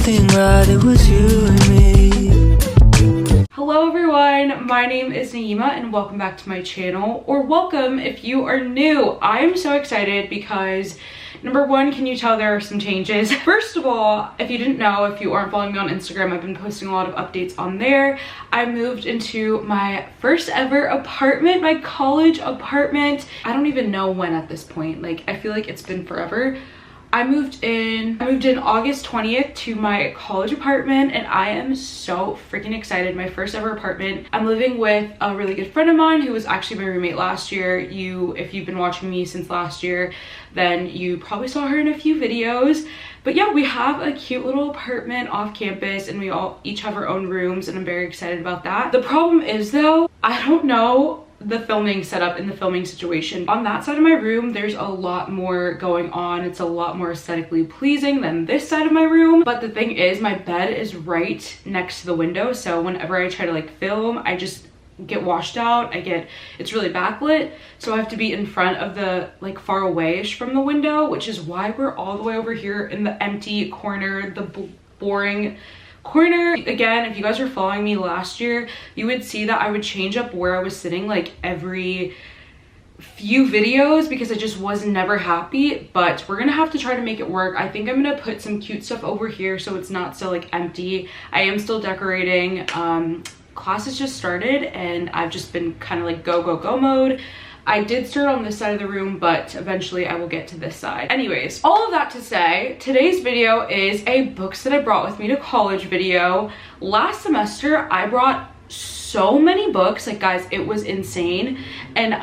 everything right, it was you and me. Hello everyone, my name is Nayeema and welcome back to my channel, or welcome if you are new. I am so excited because number one, can you tell there are some changes? First of all, if you didn't know, if you aren't following me on Instagram, I've been posting a lot of updates on there. I moved into my first ever apartment, my college apartment. I don't even know when at this point. Like, I feel like it's been forever. I moved in August 20th to my college apartment and I am so freaking excited. My first ever apartment. I'm living with a really good friend of mine who was actually my roommate last year. If you've been watching me since last year, then you probably saw her in a few videos. But yeah, we have a cute little apartment off campus and we all each have our own rooms and I'm very excited about that. The problem is though, I don't know the filming setup and the filming situation. On that side of my room, there's a lot more going on. It's a lot more aesthetically pleasing than this side of my room. But the thing is, my bed is right next to the window. So whenever I try to like film, I just get washed out. It's really backlit. So I have to be in front of the like far away-ish from the window, which is why we're all the way over here in the empty corner, the boring corner. Again, if you guys were following me last year, you would see that I would change up where I was sitting like every few videos because I just was never happy, but we're gonna have to try to make it work. I think I'm gonna put some cute stuff over here so it's not so like empty. I am still decorating. Classes just started and I've just been kind of like go mode. I did start on this side of the room, but eventually I will get to this side. Anyways, all of that to say, today's video is a books that I brought with me to college video. Last semester, I brought so many books, like guys, it was insane. And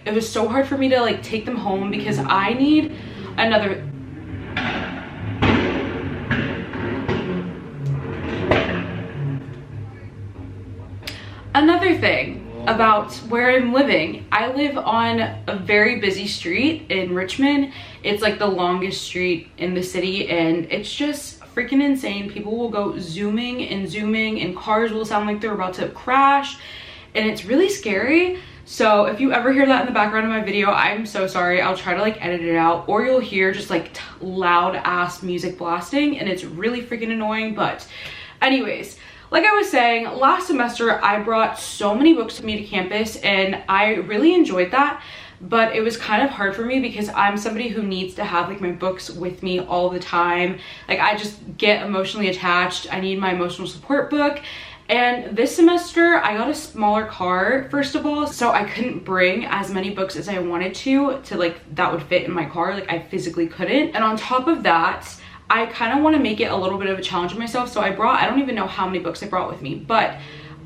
it was so hard for me to like take them home because I need another thing about where I'm living. I live on a very busy street in Richmond. It's like the longest street in the city and it's just freaking insane. People will go zooming and cars will sound like they're about to crash and it's really scary. So if you ever hear that in the background of my video, I'm so sorry. I'll try to like edit it out, or you'll hear just like loud ass music blasting and it's really freaking annoying. But anyways, like I was saying, last semester I brought so many books with me to campus and I really enjoyed that, but it was kind of hard for me because I'm somebody who needs to have like my books with me all the time. Like I just get emotionally attached. I need my emotional support book. And this semester I got a smaller car, first of all, so I couldn't bring as many books as I wanted to like that would fit in my car. Like I physically couldn't. And on top of that, I kind of want to make it a little bit of a challenge for myself. So I don't even know how many books I brought with me, but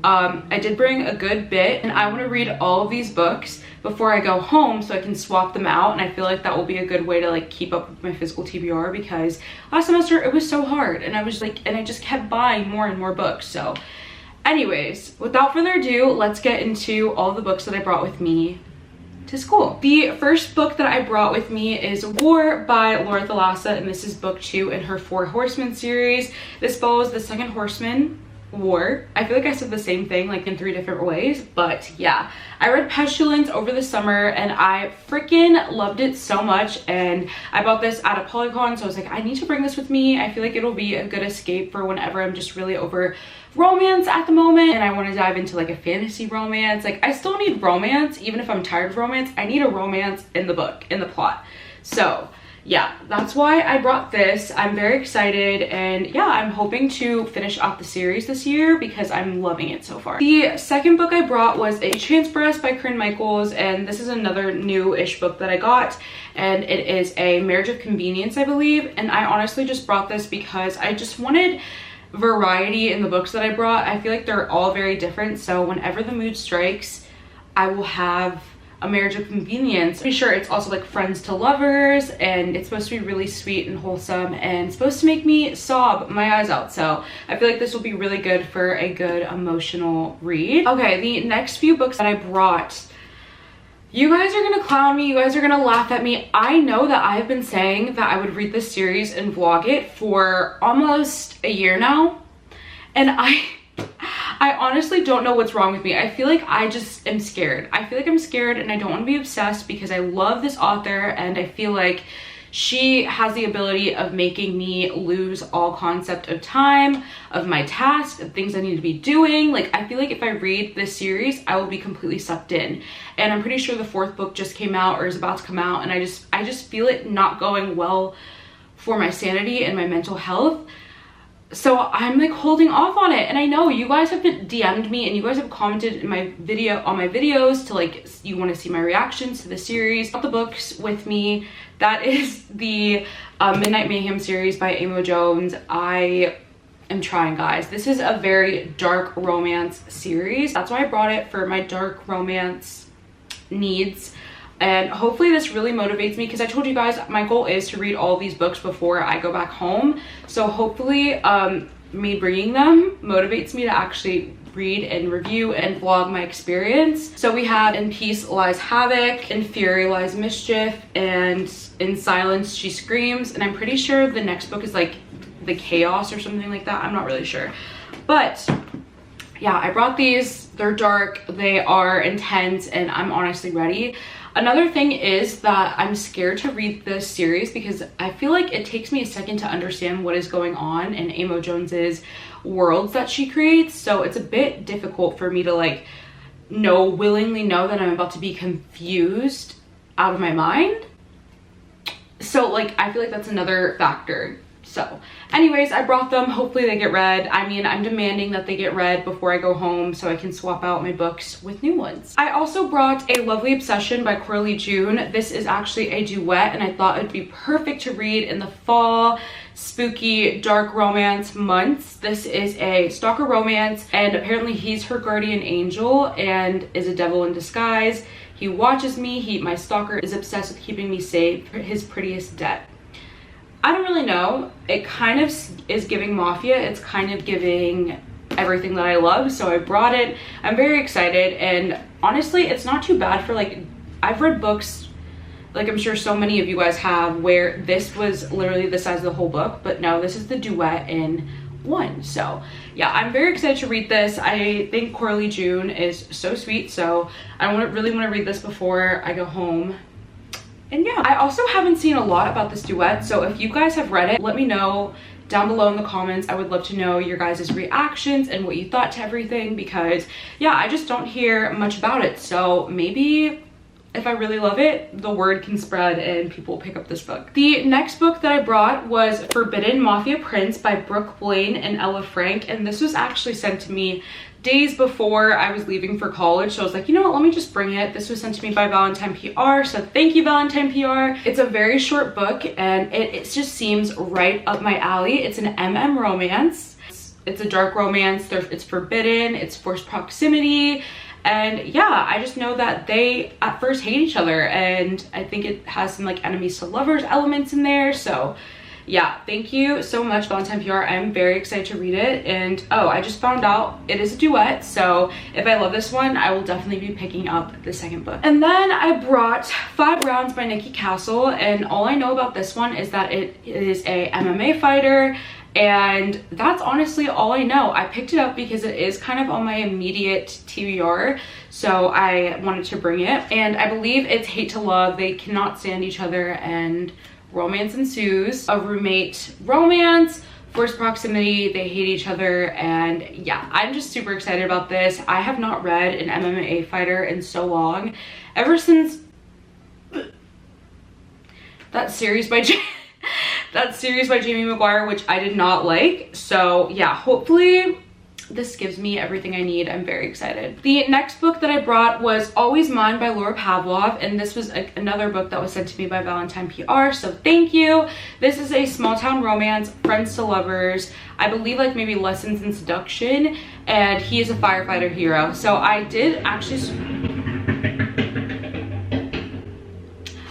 I did bring a good bit and I want to read all of these books before I go home so I can swap them out. And I feel like that will be a good way to like keep up with my physical TBR because last semester it was so hard and I just kept buying more and more books. So anyways, without further ado, let's get into all the books that I brought with me to school. The first book that I brought with me is War by 𝓲𝓸𝓬𝓲𝓪, and this is book 2 in her 4 Horsemen series. This follows the second horseman, War. I feel like I said the same thing like in 3 different ways, but yeah. I read Pestilence over the summer and I freaking loved it so much, and I bought this at a Polycon, so I was like, I need to bring this with me. I feel like it'll be a good escape for whenever I'm just really over romance at the moment and I want to dive into like a fantasy romance. Like I still need romance even if I'm tired of romance. I need a romance in the book, in the plot. So yeah, that's why I brought this. I'm very excited and yeah, I'm hoping to finish off the series this year because I'm loving it so far. The second book I brought was A Chance for Us by Corinne Michaels, and this is another new-ish book that I got, and it is a Marriage of Convenience, I believe. And I honestly just brought this because I just wanted variety in the books that I brought. I feel like they're all very different, so whenever the mood strikes, I will have a Marriage of Convenience. Pretty sure it's also like friends to lovers, and it's supposed to be really sweet and wholesome and supposed to make me sob my eyes out. So I feel like this will be really good for a good emotional read. Okay, the next few books that I brought, you guys are gonna clown me, you guys are gonna laugh at me. I know that I have been saying that I would read this series and vlog it for almost a year now, and I honestly don't know what's wrong with me. I feel like I just am scared. I feel like I'm scared and I don't want to be obsessed because I love this author and I feel like She has the ability of making me lose all concept of time, of my task, of things I need to be doing. Like, I feel like if I read this series, I will be completely sucked in. And I'm pretty sure the 4th book just came out or is about to come out, and I just feel it not going well for my sanity and my mental health. So I'm like holding off on it. And I know you guys have DM'd me and you guys have commented in my video on my videos to like, you want to see my reactions to the series. Got the books with me. That is the Midnight Mayhem series by Amo Jones. I am trying, guys. This is a very dark romance series. That's why I brought it, for my dark romance needs. And hopefully this really motivates me, because I told you guys my goal is to read all these books before I go back home. So hopefully me bringing them motivates me to actually read and review and vlog my experience. So we have In Peace Lies Havoc, In Fury Lies Mischief, and In Silence She Screams. And I'm pretty sure the next book is like The Chaos or something like that. I'm not really sure. But yeah, I brought these. They're dark, they are intense, and I'm honestly ready. Another thing is that I'm scared to read this series because I feel like it takes me a second to understand what is going on in Amo Jones's worlds that she creates. So it's a bit difficult for me to like willingly know that I'm about to be confused out of my mind. So like, I feel like that's another factor. So anyways, I brought them. Hopefully they get read. I mean, I'm demanding that they get read before I go home so I can swap out my books with new ones. I also brought A Lovely Obsession by Coralie June. This is actually a duet, and I thought it'd be perfect to read in the fall, spooky, dark romance months. This is a stalker romance, and apparently he's her guardian angel and is a devil in disguise. He watches me. My stalker is obsessed with keeping me safe, his prettiest debt. I don't really know. It kind of is giving Mafia. It's kind of giving everything that I love. So I brought it. I'm very excited. And honestly, it's not too bad for like, I've read books, like I'm sure so many of you guys have, where this was literally the size of the whole book. But no, this is the duet in one. So yeah, I'm very excited to read this. I think Coralie June is so sweet. So I really want to read this before I go home. And yeah, I also haven't seen a lot about this duet, so if you guys have read it, let me know down below in the comments. I would love to know your guys' reactions and what you thought to everything, because yeah, I just don't hear much about it. So maybe if I really love it, the word can spread and people will pick up this book. The next book that I brought was Forbidden Mafia Prince by Brooke Blaine and Ella Frank, and this was actually sent to me days before I was leaving for college. So I was like, you know what, let me just bring it. This was sent to me by Valentine PR, so thank you, Valentine PR. It's a very short book, and it just seems right up my alley. It's an MM romance. It's a dark romance. It's forbidden, it's forced proximity, and yeah, I just know that they at first hate each other, and I think it has some like enemies to lovers elements in there. So yeah, thank you so much, Valentine PR. I'm very excited to read it. And oh, I just found out it is a duet, so if I love this one, I will definitely be picking up the second book. And then I brought 5 Rounds by Nikki Castle, and all I know about this one is that it is a MMA fighter, and that's honestly all I know. I picked it up because it is kind of on my immediate TBR, so I wanted to bring it. And I believe it's hate to love. They cannot stand each other, and romance ensues. A roommate romance, forced proximity, they hate each other, and yeah, I'm just super excited about this. I have not read an MMA fighter in so long, ever since that series by Jamie Maguire, which I did not like. So yeah, hopefully this gives me everything I need. I'm very excited. The next book that I brought was Always Mine by Laura Pavlov, and this was another book that was sent to me by Valentine PR, so thank you. This is a small town romance, friends to lovers, I believe like maybe lessons in seduction, and he is a firefighter hero. So I did actually,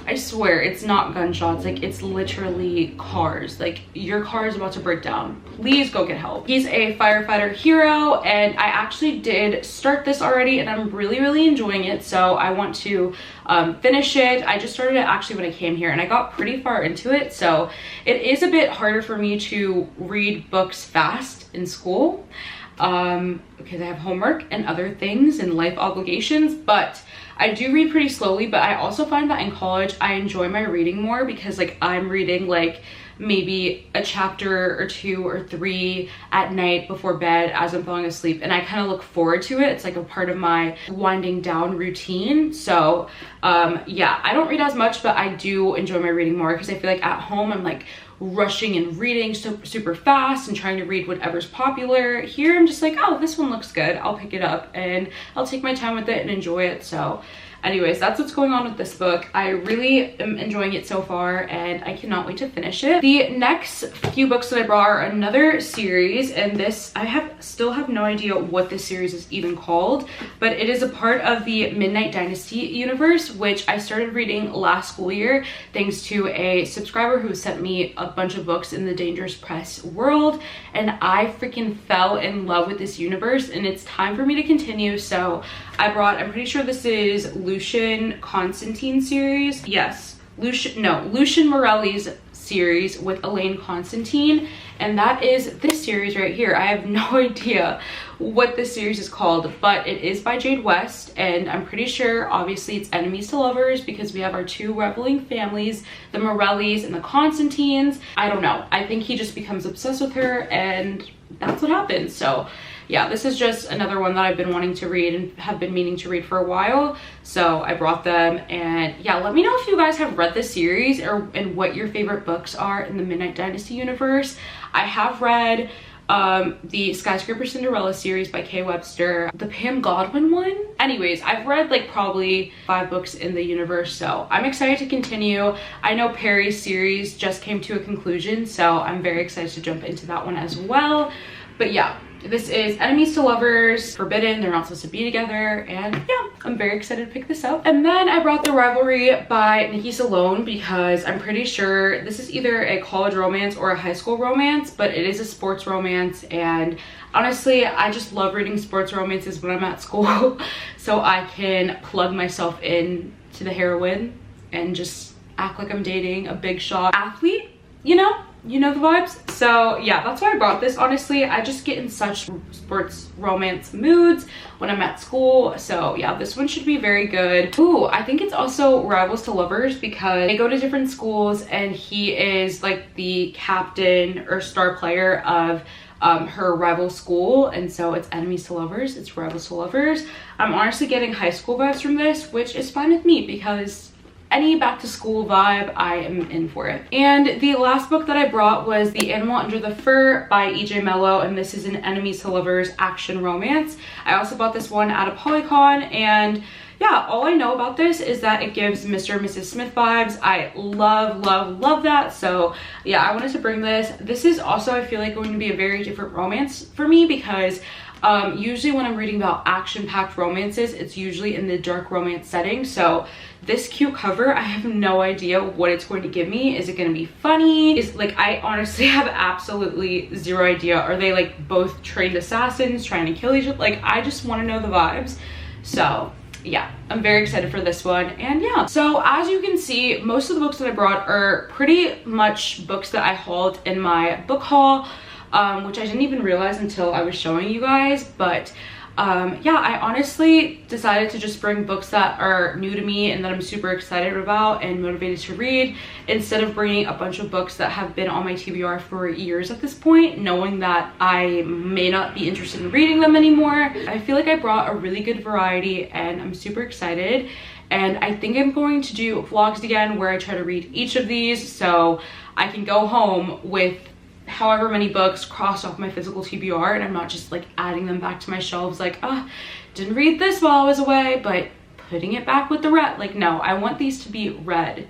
I swear it's not gunshots, like it's literally cars. Like your car is about to break down, please go get help. He's a firefighter hero, and I actually did start this already, and I'm really enjoying it, so I want to finish it. I just started it actually when I came here, and I got pretty far into it, so it is a bit harder for me to read books fast in school because I have homework and other things and life obligations, but I do read pretty slowly, but I also find that in college I enjoy my reading more because like I'm reading like maybe a chapter or 2 or 3 at night before bed as I'm falling asleep, and I kind of look forward to it. It's like a part of my winding down routine. So yeah, I don't read as much, but I do enjoy my reading more because I feel like at home I'm like rushing and reading super fast and trying to read whatever's popular. Here I'm just like, oh, this one looks good, I'll pick it up and I'll take my time with it and enjoy it. So anyways, that's what's going on with this book. I really am enjoying it so far and I cannot wait to finish it. The next few books that I brought are another series, and this, I still have no idea what this series is even called, but it is a part of the Midnight Dynasty universe, which I started reading last school year thanks to a subscriber who sent me a bunch of books in the Dangerous Press world, and I freaking fell in love with this universe and it's time for me to continue. So I'm pretty sure this is 𝓵𝓸𝓬𝓲𝓪 series. Yes, 𝓵𝓸𝓬𝓲𝓪 Morelli's series with Elaine Constantine, and that is this series right here. I have no idea what this series is called, but it is by Jade West, and I'm pretty sure obviously it's enemies to lovers because we have our 2 reveling families, the Morellis and the Constantines. I don't know, I think he just becomes obsessed with her and that's what happens. So yeah, this is just another one that I've been wanting to read and have been meaning to read for a while, so I brought them. And yeah, let me know if you guys have read this series and what your favorite books are in the Midnight Dynasty universe. I have read the Skyscraper Cinderella series by Kay Webster, the Pam Godwin one. Anyways, I've read like probably 5 books in the universe, so I'm excited to continue. I know Perry's series just came to a conclusion, so I'm very excited to jump into that one as well. But yeah, this is enemies to lovers, forbidden, they're not supposed to be together, and yeah, I'm very excited to pick this up. And then I brought The Rivalry by Nikki Salone because I'm pretty sure this is either a college romance or a high school romance, but it is a sports romance, and honestly, I just love reading sports romances when I'm at school so I can plug myself in to the heroine and just act like I'm dating a big shot athlete, you know the vibes. So yeah, that's why I brought this. Honestly, I just get in such sports romance moods when I'm at school, so yeah, this one should be very good. Ooh, I think it's also Rivals to Lovers because they go to different schools and he is like the captain or star player of her rival school, and so it's enemies to lovers, it's Rivals to Lovers. I'm honestly getting high school vibes from this, which is fine with me because any back to school vibe, I am in for it. And the last book that I brought was The Animal Under the Fur by E.J. Mello, and this is an enemies to lovers action romance. I also bought this one at a Polycon, and yeah, all I know about this is that it gives Mr. and Mrs. Smith vibes. I love that. So yeah, I wanted to bring this. This is also, I feel like, going to be a very different romance for me because usually when I'm reading about action-packed romances, it's usually in the dark romance setting. So this cute cover, I have no idea what it's going to give me. Is it going to be funny? I honestly have absolutely zero idea. Are they like both trained assassins trying to kill each other? Like, I just want to know the vibes. So yeah, I'm very excited for this one. And yeah, so as you can see, most of the books that I brought are pretty much books that I hauled in my book haul, which I didn't even realize until I was showing you guys. But yeah, I honestly decided to just bring books that are new to me and that I'm super excited about and motivated to read, instead of bringing a bunch of books that have been on my TBR for years at this point, knowing that I may not be interested in reading them anymore. I feel like I brought a really good variety and I'm super excited. And I think I'm going to do vlogs again where I try to read each of these so I can go home with however many books crossed off my physical TBR, and I'm not just like adding them back to my shelves like, oh, didn't read this while I was away, but putting it back with the rest. Like, no, I want these to be read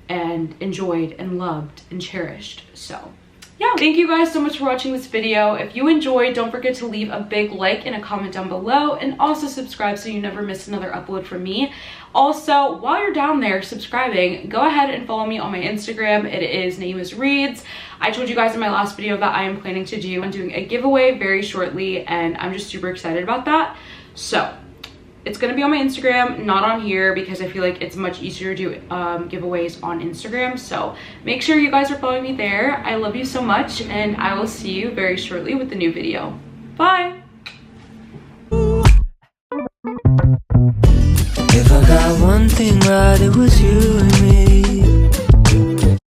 and enjoyed and loved and cherished. So yeah, thank you guys so much for watching this video. If you enjoyed, don't forget to leave a big like and a comment down below, and also subscribe so you never miss another upload from me. Also, while you're down there subscribing, go ahead and follow me on my Instagram. It is nayemasreads. I told you guys in my last video that I am planning to do, I'm doing a giveaway very shortly, and I'm just super excited about that. So it's gonna be on my Instagram, not on here, because I feel like it's much easier to do giveaways on Instagram. So make sure you guys are following me there. I love you so much, and I will see you very shortly with the new video. Bye. If I got thought it was you